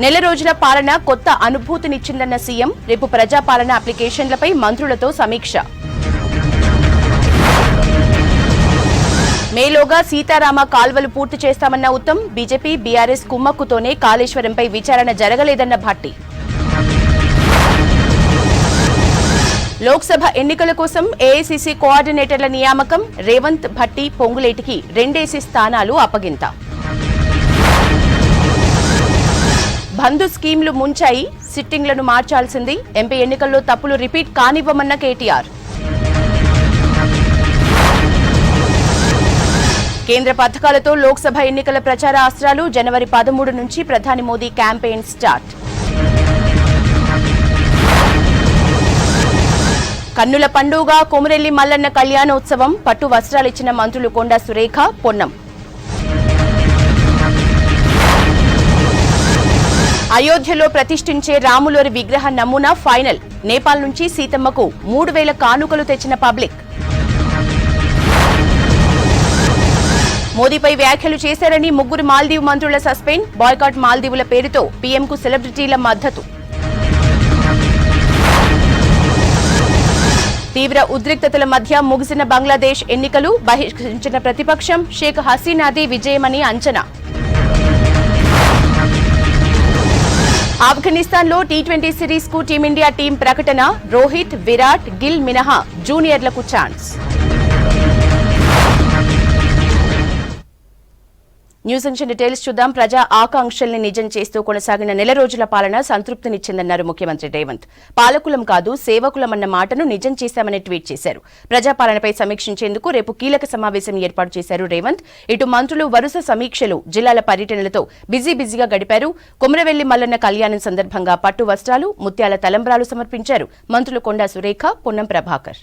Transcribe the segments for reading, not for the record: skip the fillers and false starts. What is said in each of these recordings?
నెల రోజుల పాలన కొత్త అనుభూతినిచ్చిందన్న సీఎం. రేపు ప్రజాపాలన అప్లికేషన్లపై మంత్రులతో సమీక్ష. మేలోగా సీతారామ కాల్వలు పూర్తి చేస్తామన్న ఉత్తమ్. బీజేపీ బీఆర్ఎస్ కుమ్మక్కుతోనే కాళేశ్వరంపై విచారణ జరగలేదన్న భట్టి. లోక్సభ ఎన్నికల కోసం ఏఐసీసీ కోఆర్డినేటర్ల నియామకం. రేవంత్, భట్టి, పొంగులేటికి 2 స్థానాలు అప్పగింత. బంధు స్కీంలు ముంచాయి, సిట్టింగ్లను మార్చాల్సింది. ఎంపీ ఎన్నికల్లో తప్పులు రిపీట్ కానివ్వమన్న కేటీఆర్. కేంద్ర పథకాలతో లోక్సభ ఎన్నికల ప్రచార అస్త్రాలు. జనవరి 13 నుంచి ప్రధాని మోదీ క్యాంపెయిన్ స్టార్ట్. కన్నుల పండుగ కొమురెల్లి మల్లన్న కళ్యాణోత్సవం. పట్టు వస్త్రాలిచ్చిన మంత్రులు కొండా సురేఖ, పొన్నం. అయోధ్యలో ప్రతిష్ఠించే రాములోరి విగ్రహ నమూనా ఫైనల్. నేపాల్ నుంచి సీతమ్మకు 3000 కానుకలు తెచ్చిన పబ్లిక్. మోదీపై వ్యాఖ్యలు చేశారని 3 మాల్దీవ్ మంత్రుల సస్పెండ్. బాయ్కాట్ మాల్దీవుల పేరుతో పీఎంకు సెలబ్రిటీల మద్దతు. తీవ్ర ఉద్రిక్తతల మధ్య ముగిసిన బంగ్లాదేశ్ ఎన్నికలు. బహిష్కరించిన ప్రతిపక్షం. షేక్ హసీనాది విజయమని అంచనా. ఆఫ్ఘనిస్తాన్లో టీ20 సిరీస్ కు టీమిండియా టీం ప్రకటన. రోహిత్, విరాట్, గిల్ మినహా జూనియర్లకు ఛాన్స్. న్యూస్ అండ్ డీటెయిల్స్ చూద్దాం. ప్రజా ఆకాంక్షల్ని నిజం చేస్తూ కొనసాగిన నెల రోజుల పాలన సంతృప్తినిచ్చిందన్నారు ముఖ్యమంత్రి రేవంత్. పాలకులం కాదు సేవకులమన్న మాటను నిజం చేశామని ట్వీట్ చేశారు. ప్రజాపాలనపై సమీక్షించేందుకు రేపు కీలక సమావేశం ఏర్పాటు చేశారు రేవంత్. ఇటు మంత్రులు వరుస సమీక్షలు, జిల్లాల పర్యటనలతో బిజీగా గడిపారు. కొమురవెల్లి మల్లన్న కళ్యాణం సందర్భంగా పట్టు వస్త్రాలు, ముత్యాల తలంబ్రాలు సమర్పించారు మంత్రులు కొండా సురేఖ, పొన్నం ప్రభాకర్.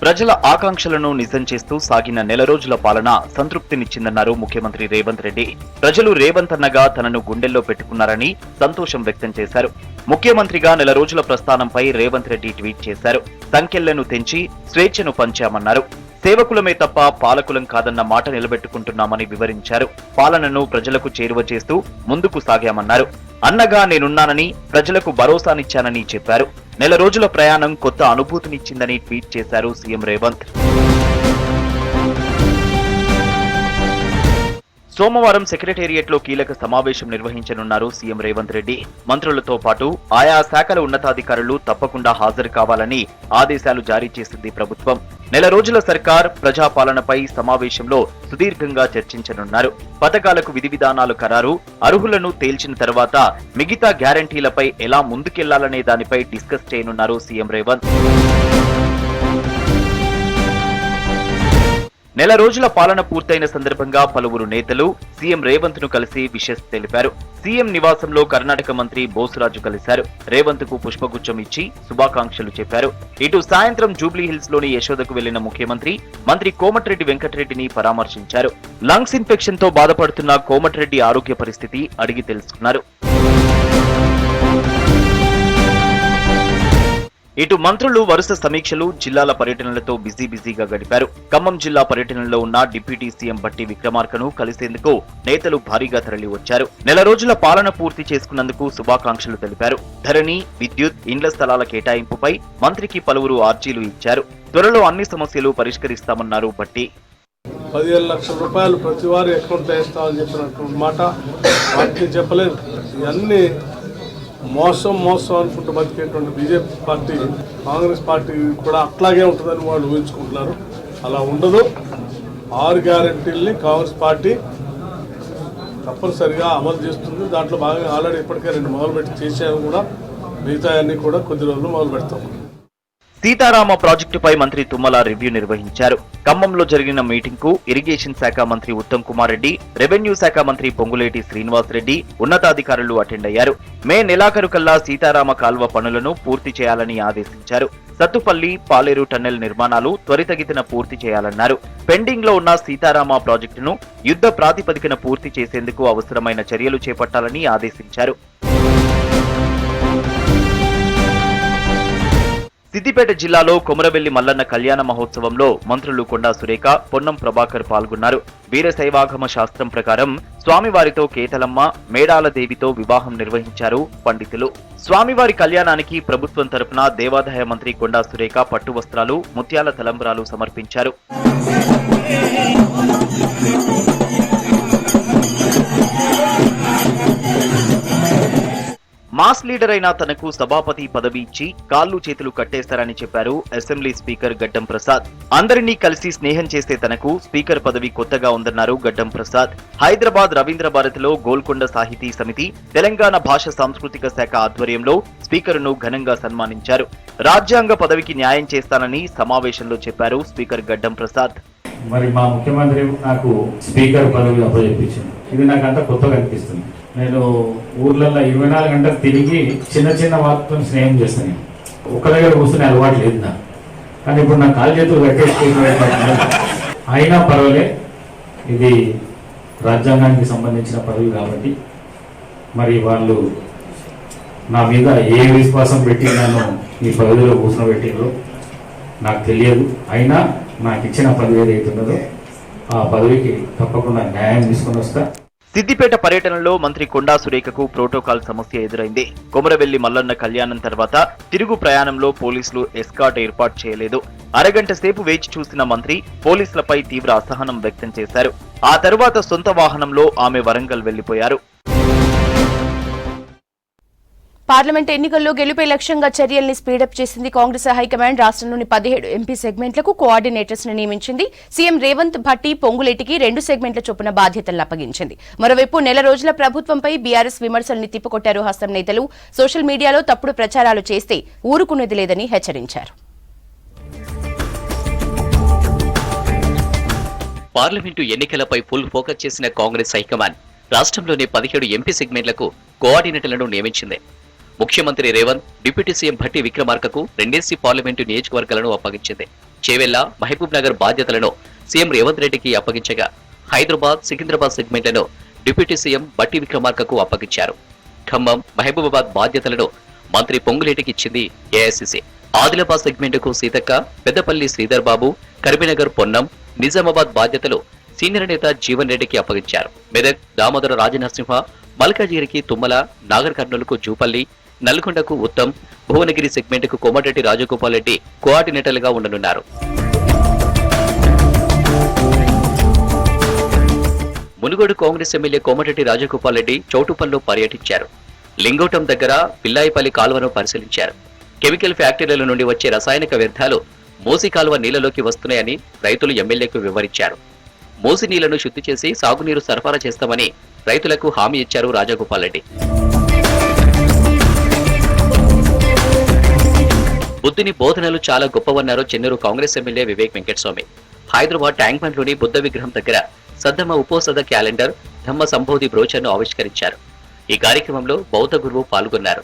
ప్రజల ఆకాంక్షలను నిజం చేస్తూ సాగిన నెల రోజుల పాలన సంతృప్తినిచ్చిందన్నారు ముఖ్యమంత్రి రేవంత్ రెడ్డి. ప్రజలు రేవంత్ అన్నగా తనను గుండెల్లో పెట్టుకున్నారని సంతోషం వ్యక్తం చేశారు. ముఖ్యమంత్రిగా నెల రోజుల ప్రస్థానంపై రేవంత్ రెడ్డి ట్వీట్ చేశారు. సంఖ్యలను తెంచి స్వేచ్ఛను పంచామన్నారు. సేవకులమే తప్ప పాలకులం కాదన్న మాట నిలబెట్టుకుంటున్నామని వివరించారు. పాలనను ప్రజలకు చేరువ చేస్తూ ముందుకు సాగామన్నారు. అన్నగా నేనున్నానని, ప్రజలకు భరోసానిచ్చానని చెప్పారు. నెల రోజుల ప్రయాణం కొత్త అనుభూతినిచ్చిందని ట్వీట్ చేశారు సీఎం రేవంత్. సోమవారం సెక్రటేరియట్లో కీలక సమావేశం నిర్వహించనున్నారు సీఎం రేవంత్ రెడ్డి. మంత్రులతో పాటు ఆయా శాఖల ఉన్నతాధికారులు తప్పకుండా హాజరు కావాలని ఆదేశాలు జారీ చేసింది ప్రభుత్వం. నెల రోజుల సర్కార్ ప్రజాపాలనపై సమావేశంలో సుదీర్ఘంగా చర్చించనున్నారు. పథకాలకు విధి విధానాలు ఖరారు, అర్హులను తేల్చిన తర్వాత మిగతా గ్యారంటీలపై ఎలా ముందుకెళ్లాలనే దానిపై డిస్కస్ చేయనున్నారు సీఎం రేవంత్. నెల రోజుల పాలన పూర్తయిన సందర్భంగా పలువురు నేతలు సీఎం రేవంత్ ను కలిసి విషెస్ తెలిపారు. సీఎం నివాసంలో కర్ణాటక మంత్రి బోసురాజు కలిశారు. రేవంత్ కు పుష్పగుచ్చం ఇచ్చి శుభాకాంక్షలు చెప్పారు. ఇటు సాయంత్రం జూబ్లీ హిల్స్ లోని యశోదకు వెళ్లిన ముఖ్యమంత్రి మంత్రి కోమటిరెడ్డి వెంకటరెడ్డిని పరామర్శించారు. లంగ్స్ ఇన్ఫెక్షన్ తో బాధపడుతున్న కోమటిరెడ్డి ఆరోగ్య పరిస్థితి అడిగి తెలుసుకున్నారు. ఇటు మంత్రులు వరుస సమీక్షలు, జిల్లాల పర్యటనలతో బిజీగా గడిపారు. ఖమ్మం జిల్లా పర్యటనలో ఉన్న డిప్యూటీ సీఎం భట్టి విక్రమార్కను కలిసేందుకు నేతలు భారీగా తరలి వచ్చారు. నెల రోజుల పాలన పూర్తి చేసుకున్నందుకు శుభాకాంక్షలు తెలిపారు. ధరణి, విద్యుత్, ఇండ్ల స్థలాల కేటాయింపుపై మంత్రికి పలువురు ఆర్జీలు ఇచ్చారు. త్వరలో అన్ని సమస్యలు పరిష్కరిస్తామన్నారు భట్టి. 15 లక్షల రూపాయలు ప్రతి వారి అకౌంట్లో వేస్తామని చెప్పినటువంటి మాట వాటికి చెప్పలేదు. ఇవన్నీ మోసం అనుకుంటూ బతికేటువంటి బీజేపీ పార్టీ, కాంగ్రెస్ పార్టీ కూడా అట్లాగే ఉంటుందని వాళ్ళు ఊహించుకుంటున్నారు. అలా ఉండదు. 6 గ్యారెంటీల్ని కాంగ్రెస్ పార్టీ తప్పనిసరిగా అమలు చేస్తుంది. దాంట్లో భాగంగా ఆల్రెడీ ఇప్పటికే 2 మొదలుపెట్టి చేసాము కూడా. మిగతా అన్ని కూడా కొద్ది రోజులు మొదలు పెడతాం. సీతారామ ప్రాజెక్టుపై మంత్రి తుమ్మల రివ్యూ నిర్వహించారు. ఖమ్మంలో జరిగిన మీటింగ్ కు ఇరిగేషన్ శాఖ మంత్రి ఉత్తమ్ కుమార్ రెడ్డి, రెవెన్యూ శాఖ మంత్రి పొంగులేటి శ్రీనివాస్ రెడ్డి ఉన్నతాధికారులు అటెండ్ అయ్యారు. మే నెలాఖరు కల్లా సీతారామ కాల్వ పనులను పూర్తి చేయాలని ఆదేశించారు. సత్తుపల్లి, పాలేరు టన్నెల్ నిర్మాణాలు త్వరితగతిన పూర్తి చేయాలన్నారు. పెండింగ్ లో ఉన్న సీతారామ ప్రాజెక్టును యుద్ధ ప్రాతిపదికన పూర్తి చేసేందుకు అవసరమైన చర్యలు చేపట్టాలని ఆదేశించారు. సిద్దిపేట జిల్లాలో కొమరవెల్లి మల్లన్న కళ్యాణ మహోత్సవంలో మంత్రులు కొండా సురేఖ, పొన్నం ప్రభాకర్ పాల్గొన్నారు. వీరశైవాగమ శాస్త్రం ప్రకారం స్వామివారితో కేతలమ్మ, మేడాల దేవితో వివాహం నిర్వహించారు పండితులు. స్వామివారి కళ్యాణానికి ప్రభుత్వం తరపున దేవాదాయ మంత్రి కొండా సురేఖ పట్టు వస్త్రాలు, ముత్యాల తలంబ్రాలు సమర్పించారు. మాస్ లీడర్ అయిన తనకు సభాపతి పదవి ఇచ్చి కాళ్ళు చేతులు కట్టేస్తారని చెప్పారు అసెంబ్లీ స్పీకర్ గడ్డం ప్రసాద్. అందరినీ కలిసి స్నేహం చేసే తనకు స్పీకర్ పదవి కొత్తగా ఉందన్నారు గడ్డం ప్రసాద్. హైదరాబాద్ రవీంద్ర భారతిలో గోల్కొండ సాహితీ సమితి, తెలంగాణ భాష సాంస్కృతిక శాఖ ఆధ్వర్యంలో స్పీకర్ను ఘనంగా సన్మానించారు. రాజ్యాంగ పదవికి న్యాయం చేస్తానని సమావేశంలో చెప్పారు స్పీకర్ గడ్డం ప్రసాద్. మరి మా ముఖ్యమంత్రి నాకు స్పీకర్ పదవి అప్పచెప్పించింది. ఇది నాకు అంతా కొత్తగా అనిపిస్తుంది. నేను ఊర్లలో 24 గంటలు తిరిగి చిన్న చిన్న వాటితో స్నేహం చేస్తాను. ఒక్క దగ్గర కూర్చునే అలవాటు లేదు నాకు. కానీ ఇప్పుడు నా కాలు చేతులు కట్టేసుకునే అయినా పర్వాలే, ఇది రాజ్యాంగానికి సంబంధించిన పదవి కాబట్టి మరి వాళ్ళు నా మీద ఏ విశ్వాసం పెట్టి నన్ను ఈ పదవిలో కూర్చోబెట్టిందో నాకు తెలియదు. అయినా నాకు ఇచ్చిన పదవి ఏదైతున్నదో ఆ పదవికి తప్పకుండా న్యాయం తీసుకొని వస్తా. సిద్దిపేట పర్యటనలో మంత్రి కొండా సురేఖకు ప్రోటోకాల్ సమస్య ఎదురైంది. కొమరవెల్లి మల్లన్న కళ్యాణం తర్వాత తిరుగు ప్రయాణంలో పోలీసులు ఎస్కాట్ ఏర్పాటు చేయలేదు. అరగంట సేపు వేచి చూసిన మంత్రి పోలీసులపై తీవ్ర అసహనం వ్యక్తం చేశారు. ఆ తర్వాత సొంత వాహనంలో ఆమె వరంగల్ వెళ్లిపోయారు. పార్లమెంట్ ఎన్నికల్లో గెలుపే లక్ష్యంగా చర్యల్ని స్పీడప్ చేసింది కాంగ్రెస్ హైకమాండ్. రాష్ట్రంలోని 17 ఎంపీ సెగ్మెంట్లకు కోఆర్డినేటర్స్ ను నియమించింది. సీఎం రేవంత్ భట్టి పొంగులేటికి 2 సెగ్మెంట్ల చొప్పున బాధ్యతలను అప్పగించింది. మరోవైపు నెల రోజుల ప్రభుత్వంపై బీఆర్ఎస్ విమర్శల్ని తిప్పికొట్టారు హస్తం నేతలు. సోషల్ మీడియాలో తప్పుడు ప్రచారాలు చేస్తే ఊరుకునేది లేదని హెచ్చరించారు. పార్లమెంటు ఎన్నికలపై ఫుల్ ఫోకస్ చేసిన కాంగ్రెస్ హైకమాండ్ రాష్ట్రంలోని 17 ఎంపీ సెగ్మెంట్లకు కోఆర్డినేటర్లను నియమించింది. ముఖ్యమంత్రి రేవంత్, డిప్యూటీ సీఎం భట్టి విక్రమార్కకు 2 పార్లమెంటు నియోజకవర్గాలను అప్పగించింది. చేవెళ్ల, మహబూబ్ నగర్ బాధ్యతలను సీఎం రేవంత్ రెడ్డికి అప్పగించగా హైదరాబాద్, సికింద్రాబాద్ సెగ్మెంట్లను డిప్యూటీ సీఎం భట్టి విక్రమార్కకు అప్పగించారు. ఖమ్మం, మహబూబాబాద్ బాధ్యతలను మంత్రి పొంగులేటికి ఇచ్చింది ఏఐసీసీ. ఆదిలాబాద్ సెగ్మెంటుకు సీతక్క, పెద్దపల్లి శ్రీధర్ బాబు, కరీంనగర్ పొన్నం, నిజామాబాద్ బాధ్యతలు సీనియర్ నేత జీవన్ రెడ్డికి అప్పగించారు. మెదక్, దామోదర రాజనరసింహ, మల్కాజిగిరికి తుమ్మల, నాగర్ కర్నూలుకు జూపల్లి, నల్గొండకు ఉత్తమ్, భువనగిరి సెగ్మెంట్కు కోమటిరెడ్డి రాజగోపాల్ రెడ్డి కోఆర్డినేటర్లుగా ఉండనున్నారు. మునుగోడు కాంగ్రెస్ ఎమ్మెల్యే కోమటిరెడ్డి రాజగోపాల్ రెడ్డి చౌటుపల్లో పర్యటించారు. లింగోటం దగ్గర పిల్లాయిపల్లి కాలువను పరిశీలించారు. కెమికల్ ఫ్యాక్టరీల నుండి వచ్చే రసాయనిక వ్యర్థాలు మూసి కాలువ నీళ్లలోకి వస్తున్నాయని రైతులు ఎమ్మెల్యేకు వివరించారు. మూసి నీళ్లను శుద్ధి చేసి సాగునీరు సరఫరా చేస్తామని రైతులకు హామీ ఇచ్చారు రాజగోపాల్ రెడ్డి. బుద్ధుని బోధనలు చాలా గొప్పవన్నారు చెన్నూరు కాంగ్రెస్ ఎమ్మెల్యే వివేక్ వెంకటస్వామి. హైదరాబాద్ ట్యాంక్ బండ్లోని బుద్ధ విగ్రహం దగ్గర సద్దమ్మ ఉపోసద క్యాలెండర్, ధమ్మ సంబోధి బ్రోచర్ను ఆవిష్కరించారు. ఈ కార్యక్రమంలో బౌద్ధ గురువు పాల్గొన్నారు.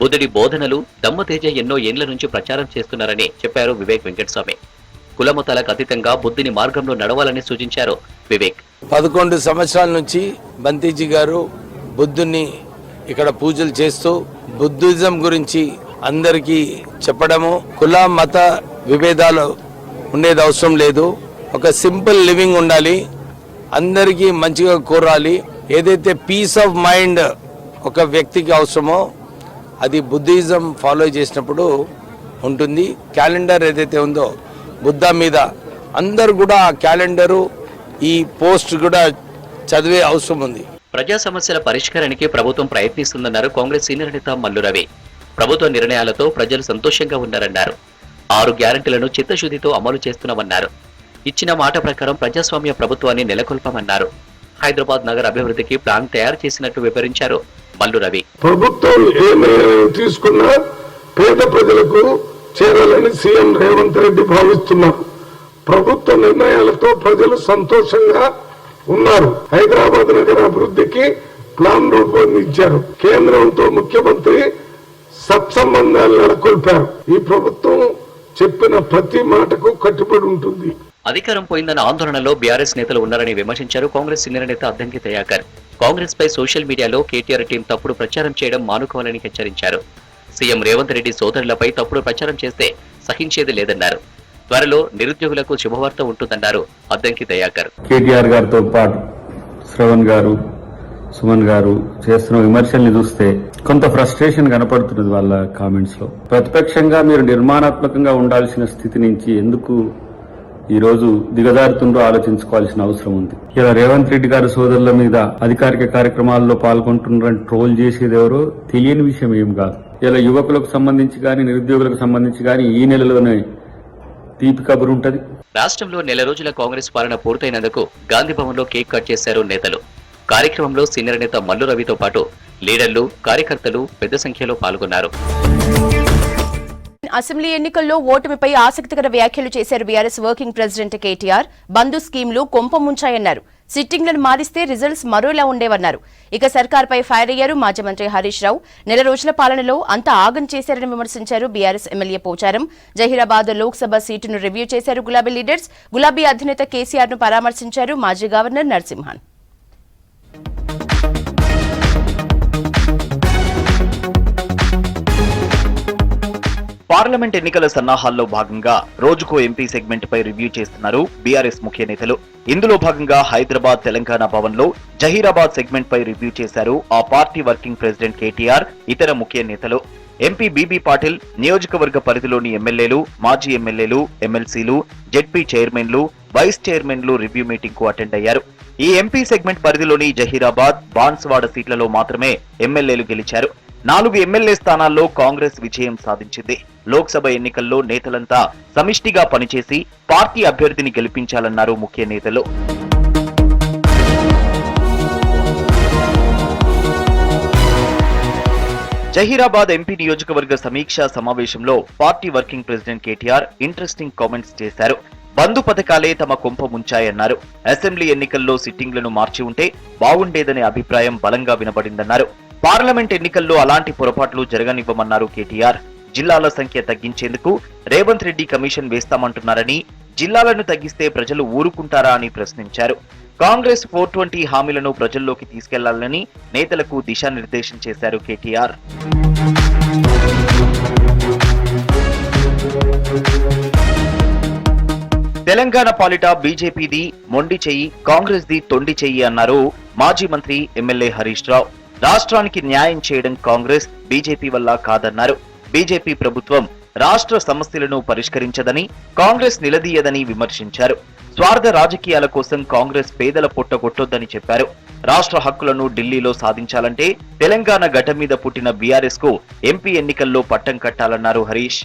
బుద్ధుడి బోధనలు దమ్మతేజ ఎన్నో ఏండ్ల నుంచి ప్రచారం చేస్తున్నారని చెప్పారు వివేక్ వెంకటస్వామి. కులమతాలకు అతీతంగా బుద్ధుని మార్గంలో నడవాలని సూచించారు వివేక్. 11 సంవత్సరాల నుంచి బంతీజీ గారు బుద్ధుని ఇక్కడ పూజలు చేస్తూ బుద్ధిజం గురించి అందరికీ చెప్పడము, కుల మత విభేదాలు ఉండేది అవసరం లేదు, ఒక సింపుల్ లివింగ్ ఉండాలి, అందరికీ మంచిగా కోరాలి, ఏదైతే పీస్ ఆఫ్ మైండ్ ఒక వ్యక్తికి అవసరమో అది బుద్ధిజం ఫాలో చేసినప్పుడు ఉంటుంది. క్యాలెండర్ ఏదైతే ఉందో బుద్ధ మీద అందరు కూడా ఆ క్యాలెండరు, ఈ పోస్ట్ కూడా చదివే అవసరం ఉంది. ప్రజా సమస్యల పరిష్కారానికి ప్రభుత్వం ప్రయత్నిస్తుందన్నారు కాంగ్రెస్ సీనియర్ నేత మల్లు రవి. ప్రభుత్వ నిర్ణయాలతో ప్రజలు సంతోషంగా ఉన్నారన్నారు. 6 గ్యారంటీలను చిత్తశుద్ధితో అమలు చేస్తున్నామన్నారు. ఇచ్చిన మాట ప్రకారం ప్రజాస్వామ్య ప్రభుత్వాన్ని నెలకొల్పామన్నారు. హైదరాబాద్ నగర అభివృద్ధికి ప్లాన్ తయారు చేసినట్టు వివరించారు మల్లు రవి. ప్రభుత్వం ఏమి తీసుకున్నా పేద ప్రజలకు చేరాలని సీఎం రేవంత్ రెడ్డి భావిస్తున్నారు. ప్రభుత్వ నిర్ణయాలతో ప్రజలు సంతోషంగా ఉన్నారు. హైదరాబాద్ నగర అభివృద్ధికి ప్లాన్ రూపొందించారు. కేంద్రంతో ముఖ్యమంత్రి సత్సంబంధాలు నెలకొల్పారు. ఈ ప్రభుత్వం చెప్పిన ప్రతి మాటకు కట్టుబడి ఉంటుంది. అధికారం పోయిందన్న ఆందోళనలో బీఆర్ఎస్ నేతలు ఉన్నారని విమర్శించారు కాంగ్రెస్ సీనియర్ నేత అద్దంకి దయాకర్. కాంగ్రెస్ పై సోషల్ మీడియాలో కేటీఆర్ టీం తప్పుడు ప్రచారం చేయడం మానుకోవాలని హెచ్చరించారు. సీఎం రేవంత్ రెడ్డి సోదరులపై తప్పుడు ప్రచారం చేస్తే సహించేది లేదన్నారు. త్వరలో నిరుద్యోగులకు శుభవార్త ఉంటుందన్నారు అద్దంకి దయాకర్. కేటీఆర్ గారితో పాటు శ్రవణ్ గారు, సుమన్ గారు చేస్తున్న విమర్శల్ని చూస్తే కొంత ఫ్రస్ట్రేషన్ కనపడుతున్నది వాళ్ళ కామెంట్స్ లో. ప్రతిపక్షంగా మీరు నిర్మాణాత్మకంగా ఉండాల్సిన స్థితి నుంచి ఎందుకు ఈ రోజు దిగజారుతుండో ఆలోచించుకోవాల్సిన అవసరం ఉంది. ఇలా రేవంత్ రెడ్డి గారి సోదరుల మీద అధికారిక కార్యక్రమాల్లో పాల్గొంటున్నారని ట్రోల్ చేసేది ఎవరో తెలియని విషయం ఏం కాదు. ఇలా యువకులకు సంబంధించి గాని నిరుద్యోగులకు సంబంధించి గాని ఈ నెలలోనే తీపి కబురు ఉంటది. రాష్ట్రంలో నెల రోజుల కాంగ్రెస్ పాలన పూర్తయినందుకు గాంధీ భవన్ లో కేక్ కట్ చేశారు నేతలు. కార్యక్రమంలో సీనియర్ నేత మల్లు రవితో పాటు లీడర్లు, కార్యకర్తలు పెద్ద సంఖ్యలో పాల్గొన్నారు. అసెంబ్లీ ఎన్నికల్లో ఓటమిపై ఆసక్తికర వ్యాఖ్యలు చేశారు బీఆర్ఎస్ వర్కింగ్ ప్రెసిడెంట్ కేటీఆర్. బంధు స్కీంలు కొంప ముంచాయన్నారు. సిట్టింగ్లను మారిస్తే రిజల్ట్స్ మరోలా ఉండేవన్నారు. ఇక సర్కార్పై ఫైర్ అయ్యారు మాజీ మంత్రి హరీష్ రావు. నెల రోజుల పాలనలో అంతా ఆగం చేశారని విమర్శించారు బీఆర్ఎస్ ఎమ్మెల్యే పోచారం. జహీరాబాద్ లోక్సభ సీటును రివ్యూ చేశారు గులాబీ లీడర్స్. గులాబీ అధినేత కేసీఆర్ ను పరామర్శించారు మాజీ గవర్నర్ నరసింహన్. పార్లమెంట్ ఎన్నికల సన్నాహాల్లో భాగంగా రోజుకో ఎంపీ సెగ్మెంట్ పై రివ్యూ చేస్తున్నారు బీఆర్ఎస్ ముఖ్య నేతలు. ఇందులో భాగంగా హైదరాబాద్, తెలంగాణ భవన్ లో జహీరాబాద్ సెగ్మెంట్ పై రివ్యూ చేశారు ఆ పార్టీ వర్కింగ్ ప్రెసిడెంట్ కేటీఆర్, ఇతర ముఖ్య నేతలు. ఎంపీ బీబీ పాటిల్, నియోజకవర్గ పరిధిలోని ఎమ్మెల్యేలు, మాజీ ఎమ్మెల్యేలు, ఎమ్మెల్సీలు, జెడ్పీ చైర్మన్లు, వైస్ చైర్మన్లు రివ్యూ మీటింగ్ కు అటెండ్ అయ్యారు. ఈ ఎంపీ సెగ్మెంట్ పరిధిలోని జహీరాబాద్, బాన్స్వాడ సీట్లలో మాత్రమే ఎమ్మెల్యేలు గెలిచారు. 4 ఎమ్మెల్యే స్థానాల్లో కాంగ్రెస్ విజయం సాధించింది. లోక్సభ ఎన్నికల్లో నేతలంతా సమిష్టిగా పనిచేసి పార్టీ అభ్యర్థిని గెలిపించాలన్నారు ముఖ్య నేతలు. జహీరాబాద్ ఎంపీ నియోజకవర్గ సమీక్షా సమావేశంలో party working president KTR interesting comments చేశారు. బంధు పథకాలే తమ కొంప ముంచాయన్నారు. అసెంబ్లీ ఎన్నికల్లో సిట్టింగ్లను మార్చి ఉంటే బాగుండేదనే అభిప్రాయం బలంగా వినబడిందన్నారు. పార్లమెంట్ ఎన్నికల్లో అలాంటి పొరపాట్లు జరగనివ్వమన్నారు కేటీఆర్. జిల్లాల సంఖ్య తగ్గించేందుకు రేవంత్ రెడ్డి కమిషన్ వేస్తామంటున్నారని, జిల్లాలను తగ్గిస్తే ప్రజలు ఊరుకుంటారా అని ప్రశ్నించారు. కాంగ్రెస్ 420 హామీలను ప్రజల్లోకి తీసుకెళ్లాలని నేతలకు దిశానిర్దేశం చేశారు కేటీఆర్. తెలంగాణ పాలిట బీజేపీది మొండి చెయ్యి, కాంగ్రెస్ ది తొండి చెయ్యి అన్నారు మాజీ మంత్రి ఎమ్మెల్యే హరీష్ రావు. రాష్ట్రానికి న్యాయం చేయడం కాంగ్రెస్, బీజేపీ వల్ల కాదన్నారు. బీజేపీ ప్రభుత్వం రాష్ట్ర సమస్యలను పరిష్కరించదని, కాంగ్రెస్ నిలదీయదని విమర్శించారు. స్వార్థ రాజకీయాల కోసం కాంగ్రెస్ పేదల పొట్టగొట్టొద్దని చెప్పారు. రాష్ట్ర హక్కులను ఢిల్లీలో సాధించాలంటే తెలంగాణ గడ్డ మీద పుట్టిన బీఆర్ఎస్ కు ఎంపీ ఎన్నికల్లో పట్టం కట్టాలన్నారు హరీష్.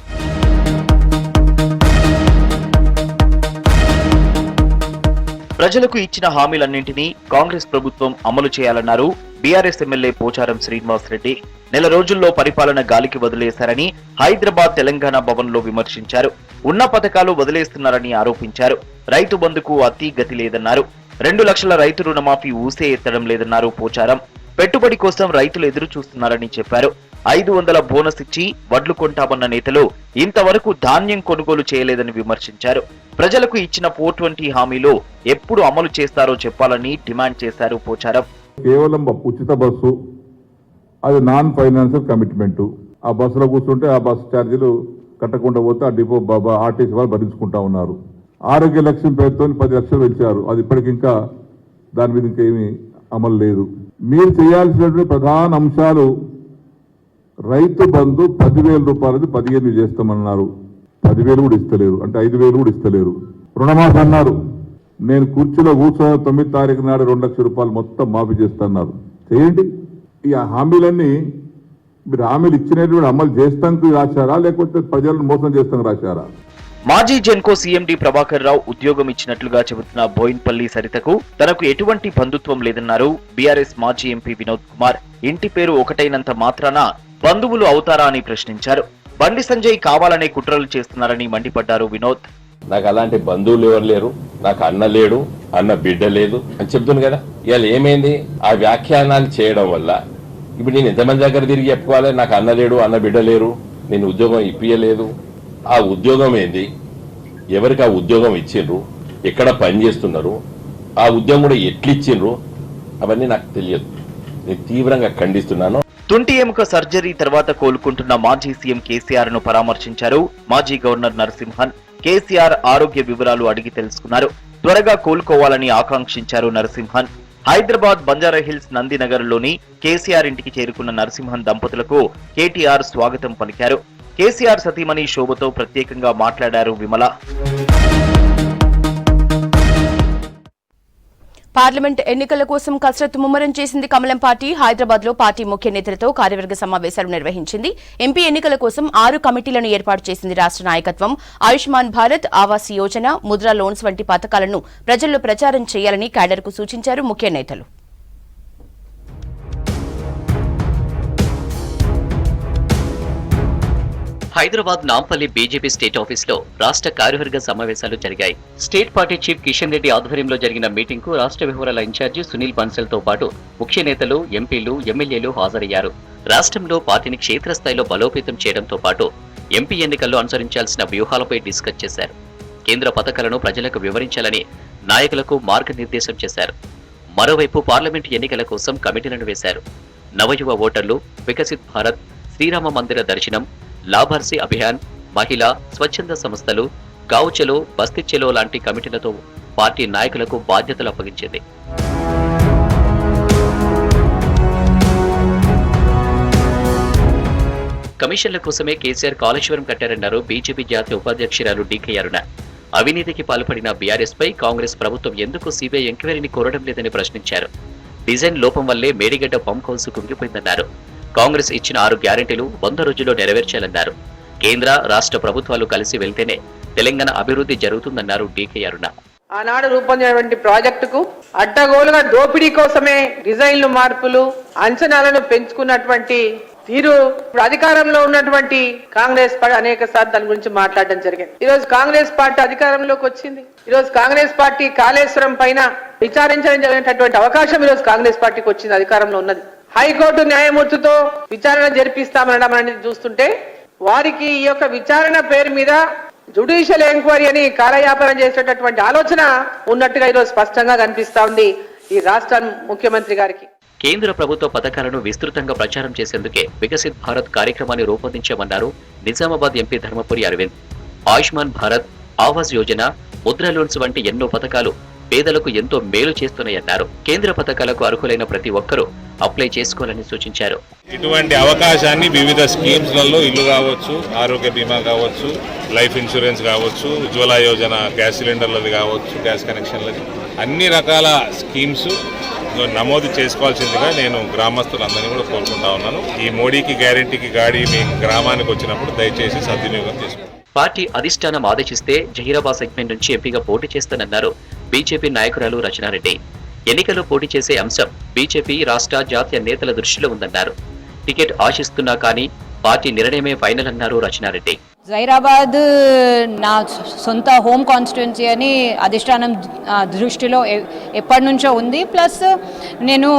ప్రజలకు ఇచ్చిన హామీలన్నింటినీ కాంగ్రెస్ ప్రభుత్వం అమలు చేయాలన్నారు బీఆర్ఎస్ ఎమ్మెల్యే పోచారం శ్రీనివాస్ రెడ్డి. నెల రోజుల్లో పరిపాలన గాలికి వదిలేశారని హైదరాబాద్, తెలంగాణ భవన్ లో విమర్శించారు. ఉన్న పథకాలు వదిలేస్తున్నారని ఆరోపించారు. రైతు బంధుకు అతి గతి లేదన్నారు. 2 లక్షల రైతు రుణమాఫీ ఊసే ఎత్తడం లేదన్నారు పోచారం. పెట్టుబడి కోసం రైతులు ఎదురు చూస్తున్నారని చెప్పారు. 500 బోనస్ ఇచ్చి వడ్లు కొంటామన్న నేతలు ఇంతవరకు ధాన్యం కొనుగోలు చేయలేదని విమర్శించారు. ప్రజలకు ఇచ్చిన 420 హామీలు ఎప్పుడు అమలు చేస్తారో చెప్పాలని డిమాండ్ చేశారు పోచారం. కేవలం ఉచిత బస్సు, అది నాన్ ఫైనాన్షియల్ కమిట్మెంట్. ఆ బస్సులో కూర్చుంటే ఆ బస్సు ఛార్జీలు కట్టకుండా పోతే ఆ డిపో ఆర్టీసీ వాళ్ళు భరించుకుంటా ఉన్నారు. ఆరోగ్య లక్ష్యం పేరుతో 10 లక్షలు పెంచారు. అది ఇప్పటికింకా దాని మీద ఇంకేమీ అమలు లేదు. మీరు చేయాల్సినటువంటి ప్రధాన అంశాలు రైతు బంధు 10,000 రూపాయలది 15,000 చేస్తామన్నారు. 10,000 కూడా ఇస్తలేరు, అంటే 5,000 కూడా ఇస్తలేరు. రుణమాఫీ అన్నారు. నేను కుర్చీలో కూర్చొని 9 తారీఖు నాడు 2 లక్షల రూపాయలు మొత్తం మాఫీ చేస్తున్నారు. చేయండి. ఈ హామీలన్నీ మీరు హామీలు ఇచ్చినటువంటి అమలు చేస్తానికి రాశారా, లేకపోతే ప్రజలను మోసం చేస్తానికి రాశారా? మాజీ జెన్కో సీఎండీ ప్రభాకర్ రావు ఉద్యోగం ఇచ్చినట్లుగా చెబుతున్న బోయిన్పల్లి సరితకు తనకు ఎటువంటి బంధుత్వం లేదన్నారు బీఆర్ఎస్ మాజీ ఎంపీ వినోద్ కుమార్. ఇంటి పేరు ఒకటైనంత మాత్రాన బంధువులు అవుతారా అని ప్రశ్నించారు. బండి సంజయ్ కావాలనే కుట్రలు చేస్తున్నారని మండిపడ్డారు వినోద్. నాకు అలాంటి బంధువులు ఎవరు లేరు, నాకు అన్న లేడు, అన్న బిడ్డ లేదు అని చెప్తుంది కదా. ఇవాళ ఏమైంది? ఆ వ్యాఖ్యానాలు చేయడం వల్ల ఇప్పుడు నేను ఎంతమంది దగ్గర తిరిగి చెప్పుకోవాలి? నాకు అన్న లేడు, అన్న బిడ్డ లేరు, నేను ఉద్యోగం ఇప్పియలేదు. ఆ ఉద్యోగం ఏంది? ఎవరికి ఆ ఉద్యోగం ఇచ్చిండ్రు? ఎక్కడ పని చేస్తున్నారు? ఆ ఉద్యోగం కూడా ఎట్లిచ్చిండ్రు? అవన్నీ నాకు తెలియదు. నేను తీవ్రంగా ఖండిస్తున్నాను. తుంటి ఎముక సర్జరీ తర్వాత కోలుకుంటున్న మాజీ సీఎం కేసీఆర్ ను పరామర్శించారు మాజీ గవర్నర్ నరసింహన్. కేసీఆర్ ఆరోగ్య వివరాలు అడిగి తెలుసుకున్నారు. త్వరగా కోలుకోవాలని ఆకాంక్షించారు నరసింహన్. హైదరాబాద్ బంజారాహిల్స్ నందినగర్ లోని కేసీఆర్ ఇంటికి చేరుకున్న నరసింహన్ దంపతులకు కేటీఆర్ స్వాగతం పలికారు. కేసీఆర్ సతీమణి శోభతో ప్రత్యేకంగా మాట్లాడారు విమల. పార్లమెంట్ ఎన్నికల కోసం కసరత్తు ముమ్మరం చేసింది కమలం పార్టీ. హైదరాబాద్ లో పార్టీ ముఖ్య నేతలతో కార్యవర్గ సమావేశాలు నిర్వహించింది. ఎంపీ ఎన్నికల కోసం 6 కమిటీలను ఏర్పాటు చేసింది రాష్ట్ర నాయకత్వం. ఆయుష్మాన్ భారత్, ఆవాస్ యోజన, ముద్రా లోన్స్ వంటి పథకాలను ప్రజల్లో ప్రచారం చేయాలని క్యాడర్కు సూచించారు ముఖ్య నేతలు. Hyderabad Nampally BJP state office లో రాష్ట్ర కార్యవర్గ సమావేశాలు జరిగాయి. State party chief Kishan Reddy ఆధ్వర్యంలో జరిగిన మీటింగ్ కు రాష్ట్ర వ్యవహారాల ఇన్ఛార్జి సునీల్ బన్సల్ తో పాటు ముఖ్య నేతలు, ఎంపీలు, ఎమ్మెల్యేలు హాజరయ్యారు. రాష్ట్రంలో పార్టీని క్షేత్రస్థాయిలో బలోపేతం చేయడంతో పాటు ఎంపీ ఎన్నికల్లో అనుసరించాల్సిన వ్యూహాలపై డిస్కస్ చేశారు. కేంద్ర పథకాలను ప్రజలకు వివరించాలని నాయకులకు మార్గనిర్దేశం చేశారు. మరోవైపు పార్లమెంటు ఎన్నికల కోసం కమిటీలను వేశారు. నవయువ ఓటర్లు, వికసిత్ భారత్, శ్రీరామ మందిర దర్శనం, లాభార్సీ అభియాన్, మహిళా, స్వచ్ఛంద సంస్థలు, గావ్ చలో, బస్తీ చలో లాంటి కమిటీలతో పార్టీ నాయకులకు బాధ్యతలు అప్పగించింది. కమిషన్ల కోసమే కేసీఆర్ కాళేశ్వరం కట్టారన్నారు బీజేపీ జాతీయ ఉపాధ్యక్షురాలు డీకే అరుణ. అవినీతికి పాల్పడిన బీఆర్ఎస్ పై కాంగ్రెస్ ప్రభుత్వం ఎందుకు సీబీఐ ఎంక్వైరీని కోరడం లేదని ప్రశ్నించారు. డిజైన్ లోపం వల్లే మేడిగడ్డ పంప్ హౌస్ కుంగిపోయిందన్నారు. కాంగ్రెస్ ఇచ్చిన 6 గ్యారెంటీలు 100 రోజుల్లో నెరవేర్చాలన్నారు. కేంద్ర, రాష్ట్ర ప్రభుత్వాలు కలిసి వెళ్తేనే తెలంగాణ అభివృద్ధి జరుగుతుందన్నారు డీకే అరుణ. ఆనాడు రూపొందినటువంటి ప్రాజెక్టుకు అడ్డగోలుగా దోపిడీ కోసమే డిజైన్లు మార్పులు, అంచనాలను పెంచుకున్నటువంటి తీరు ఇప్పుడు అధికారంలో ఉన్నటువంటి కాంగ్రెస్ పార్టీ అనేక సార్లు దాని గురించి మాట్లాడడం జరిగింది. ఈ రోజు కాంగ్రెస్ పార్టీ అధికారంలోకి వచ్చింది. ఈ రోజు కాంగ్రెస్ పార్టీ కాళేశ్వరం పైన విచారించడం జరిగినటువంటి అవకాశం ఈ రోజు కాంగ్రెస్ పార్టీకి వచ్చింది, అధికారంలో ఉన్నది. హైకోర్టు న్యాయమూర్తితో విచారణ జరిపిస్తామనడం అనేది చూస్తుంటే వారికి ఈ యొక్క విచారణ పేరు మీద జుడిషియల్ ఎంక్వైరీ అని కాలయాపనం చేసేటటువంటి ఆలోచన ఉన్నట్టుగా ఈరోజు స్పష్టంగా కనిపిస్తా ఉంది ఈ రాష్ట్ర ముఖ్యమంత్రి గారికి. కేంద్ర ప్రభుత్వ పథకాలను విస్తృతంగా ప్రచారం చేసేందుకే వికసిత్ భారత్ కార్యక్రమాన్ని రూపొందించామన్నారు నిజామాబాద్ ఎంపీ ధర్మపురి అరవింద్. ఆయుష్మాన్ భారత్, ఆవాస్ యోజన, ముద్రా లోన్స్ వంటి ఎన్నో పథకాలు పేదలకు ఎంతో మేలు చేస్తున్నాయన్నారు. కేంద్ర పథకాలకు అర్హులైన ప్రతి ఒక్కరూ అప్లై చేసుకోవాలని సూచించారు. ఇటువంటి అవకాశాన్ని వివిధ స్కీమ్స్లలో ఇల్లు కావచ్చు, ఆరోగ్య బీమా కావచ్చు, లైఫ్ ఇన్సూరెన్స్ కావచ్చు, ఉజ్వల యోజన గ్యాస్ సిలిండర్లది కావచ్చు, గ్యాస్ కనెక్షన్లది, అన్ని రకాల స్కీమ్స్ నమోదు చేసుకోవాల్సిందిగా నేను గ్రామస్తులందరినీ కూడా కోరుకుంటా ఉన్నాను. ఈ మోడీకి గ్యారెంటీకి గాడి మీ గ్రామానికి వచ్చినప్పుడు దయచేసి సద్వినియోగం చేసుకోండి. పార్టీ అధిష్టానం ఆదేశిస్తే జహీరాబాద్ సెగ్మెంట్ నుంచి ఎంపీగా పోటీ చేస్తానన్నారు బీజేపీ నాయకురాలు రచనారెడ్డి. ఎన్నికల్లో పోటీ చేసే అంశం బీజేపీ రాష్ట్ర, జాతీయ నేతల దృష్టిలో ఉందన్నారు. టికెట్ ఆశిస్తున్నా కానీ పార్టీ నిర్ణయమే ఫైనల్ అన్నారు రచనారెడ్డి. జైరాబాద్ నా సొంత హోమ్ కాన్స్టిట్యున్సీ అని అధిష్టానం దృష్టిలో ఎప్పటి నుంచో ఉంది. ప్లస్ నేను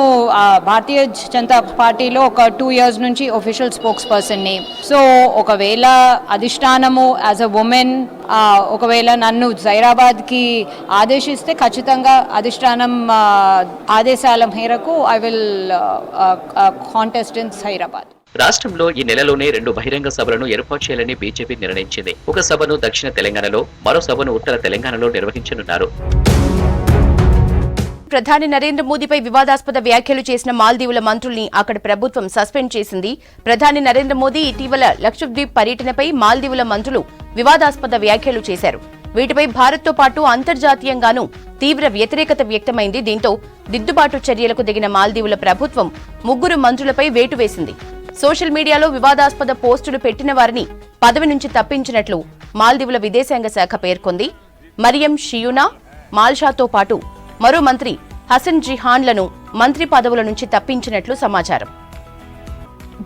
భారతీయ జనతా పార్టీలో ఒక 2 years నుంచి ఒఫిషియల్ స్పోక్స్ పర్సన్ని. సో ఒకవేళ అధిష్టానము యాజ్ అ ఉమెన్ ఒకవేళ నన్ను జైరాబాద్కి ఆదేశిస్తే ఖచ్చితంగా అధిష్టానం ఆదేశాల మేరకు I will contest in Zaheerabad. రాష్ట్రంలో ఈ నెలలోనే 2 బహిరంగ సభలను ఏర్పాటు చేయాలని బీజేపీ నిర్ణయించింది. ఒక సభను దక్షిణ తెలంగాణలో, మరో సభను ఉత్తర తెలంగాణలో నిర్వహించనున్నారు. ప్రధాని నరేంద్ర మోదీపై వివాదాస్పద వ్యాఖ్యలు చేసిన మాల్దీవుల మంత్రుల్ని అక్కడి ప్రభుత్వం సస్పెండ్ చేసింది. ప్రధాని నరేంద్ర మోదీ ఇటీవల లక్షద్వీప్ పర్యటనపై మాల్దీవుల మంత్రులు వివాదాస్పద వ్యాఖ్యలు చేశారు. వీటిపై భారత్తో పాటు అంతర్జాతీయంగానూ తీవ్ర వ్యతిరేకత వ్యక్తమైంది. దీంతో దిద్దుబాటు చర్యలకు దిగిన మాల్దీవుల ప్రభుత్వం 3 మంత్రులపై వేటు వేసింది. సోషల్ మీడియాలో వివాదాస్పద పోస్టులు పెట్టిన వారిని పదవి నుంచి తప్పించినట్లు మాల్దీవుల విదేశాంగ శాఖ పేర్కొంది. మరియం షియునా మాల్షాతో పాటు మరో మంత్రి హసన్ జిహాన్లను మంత్రి పదవుల నుంచి తప్పించినట్లు సమాచారం.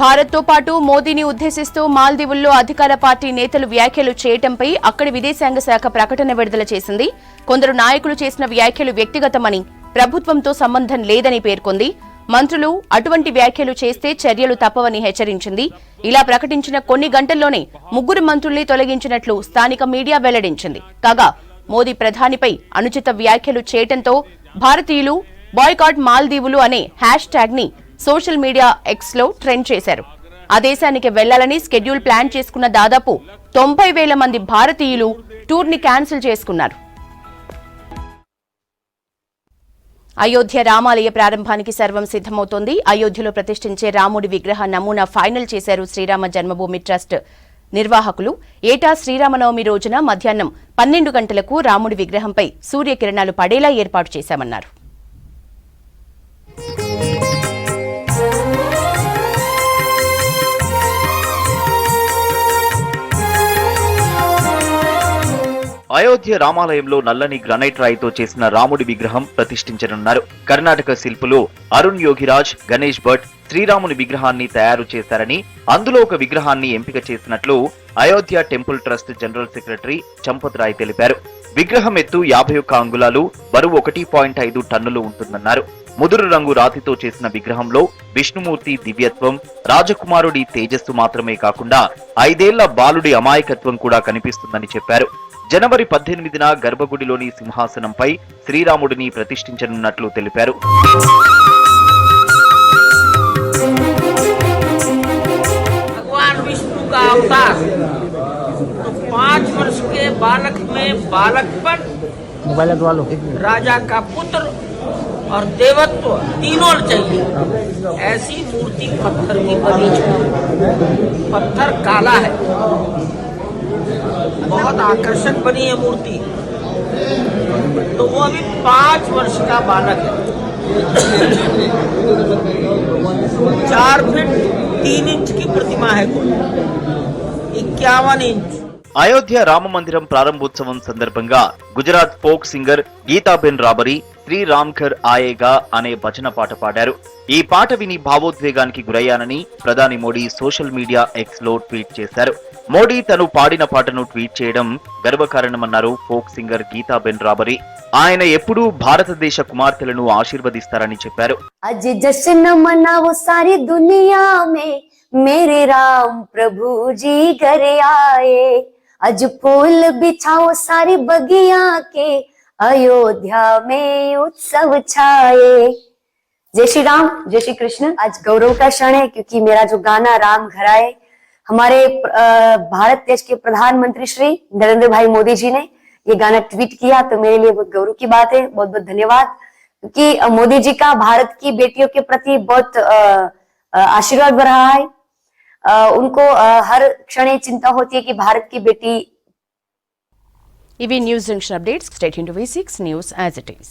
భారత్తో పాటు మోదీని ఉద్దేశిస్తూ మాల్దీవుల్లో అధికార పార్టీ నేతలు వ్యాఖ్యలు చేయటంపై అక్కడి విదేశాంగ శాఖ ప్రకటన విడుదల చేసింది. కొందరు నాయకులు చేసిన వ్యాఖ్యలు వ్యక్తిగతమని, ప్రభుత్వంతో సంబంధం లేదని పేర్కొంది. మంత్రులు అటువంటి వ్యాఖ్యలు చేస్తే చర్యలు తప్పవని హెచ్చరించింది. ఇలా ప్రకటించిన కొన్ని గంటల్లోనే 3 మంత్రుల్ని తొలగించినట్లు స్థానిక మీడియా వెల్లడించింది. కాగా మోదీ ప్రధానిపై అనుచిత వ్యాఖ్యలు చేయటంతో భారతీయులు బాయ్కాట్ మాల్దీవులు అనే హ్యాష్ ట్యాగ్ ని సోషల్ మీడియా ఎక్స్ లో ట్రెండ్ చేశారు. ఆ దేశానికి వెళ్లాలని షెడ్యూల్ ప్లాన్ చేసుకున్న దాదాపు 90,000 మంది భారతీయులు టూర్ ని క్యాన్సిల్ చేసుకున్నారు. అయోధ్య రామాలయ ప్రారంభానికి సర్వం సిద్దమవుతోంది. అయోధ్యలో ప్రతిష్ఠించే రాముడి విగ్రహ నమూనా ఫైనల్ చేశారు శ్రీరామ జన్మభూమి ట్రస్ట్ నిర్వాహకులు. ఏటా శ్రీరామనవమి రోజున మధ్యాహ్నం 12 గంటలకు రాముడి విగ్రహంపై సూర్యకిరణాలు పడేలా ఏర్పాటు చేశామన్నారు. అయోధ్య రామాలయంలో నల్లని గ్రానైట్ రాయితో చేసిన రాముడి విగ్రహం ప్రతిష్ఠించనున్నారు. కర్ణాటక శిల్పులు అరుణ్ యోగిరాజ్, గణేష్ భట్ శ్రీరాముని విగ్రహాన్ని తయారు చేశారని, అందులో ఒక విగ్రహాన్ని ఎంపిక చేసినట్లు Ayodhya temple trust general secretary Champat Rai తెలిపారు. విగ్రహం ఎత్తు 51 అంగుళాలు, బరువు 1.5 టన్నులు ఉంటుందన్నారు. ముదురు రంగు రాతితో చేసిన విగ్రహంలో విష్ణుమూర్తి దివ్యత్వం, రాజకుమారుడి తేజస్సు మాత్రమే కాకుండా 5 ఏళ్ల బాలుడి అమాయకత్వం కూడా కనిపిస్తుందని చెప్పారు. జనవరి 18న గర్భగుడిలోని సింహాసనంపై శ్రీరాముడిని ప్రతిష్ఠించనున్నట్లు తెలిపారు. भगवान विष्णु का अवतार तो 5 वर्ष के बालक में बालकपन, राजा का पुत्र और देवत्व तीनों चाहिए. ऐसी मूर्ति पत्थर की बनी है. पत्थर काला है, बहुत आकर्षक बनी है मूर्ति. तो वो अभी 5 वर्ष का बालक है. 4 फीट 3 इंच की प्रतिमा है. 51 इंच. అయోధ్య రామ మందిరం ప్రారంభోత్సవం సందర్భంగా గుజరాత్ ఫోక్ సింగర్ గీతాబెన్ రాబరీ శ్రీరామ్ ఘర్ ఆయేగా అనే భజన పాట పాడారు. ఈ పాట విని భావోద్వేగానికి గురయ్యానని ప్రధాని మోడీ సోషల్ మీడియా ఎక్స్ లో ట్వీట్ చేశారు. మోడీ తను పాడిన పాటను ట్వీట్ చేయడం గర్వకారణమన్నారు ఫోక్ సింగర్ గీతాబెన్ రాబరీ. ఆయన ఎప్పుడూ భారతదేశ కుమార్తెలను ఆశీర్వదిస్తారని చెప్పారు. आज जश्न मनाओ सारी दुनिया में, मेरे राम प्रभु जी घर आए. आज फूल बिछाओ सारी बगिया के, अयोध्या में उत्सव छाए. जय श्री राम, जय श्री कृष्ण. आज गौरव का क्षण है क्योंकि मेरा जो गाना राम घर आए, हमारे भारत देश के प्रधानमंत्री श्री नरेंद्र भाई मोदी जी ने ये गाना ट्वीट किया, तो मेरे लिए बहुत गौरव की बात है. बहुत बहुत धन्यवाद, क्योंकि मोदी जी का भारत की बेटियों के प्रति बहुत आशीर्वाद बढ़ रहा है. उनको हर क्षण चिंता होती है कि भारत की बेटी. ఇవి news junction updates. Stay tuned to V6 news as it is.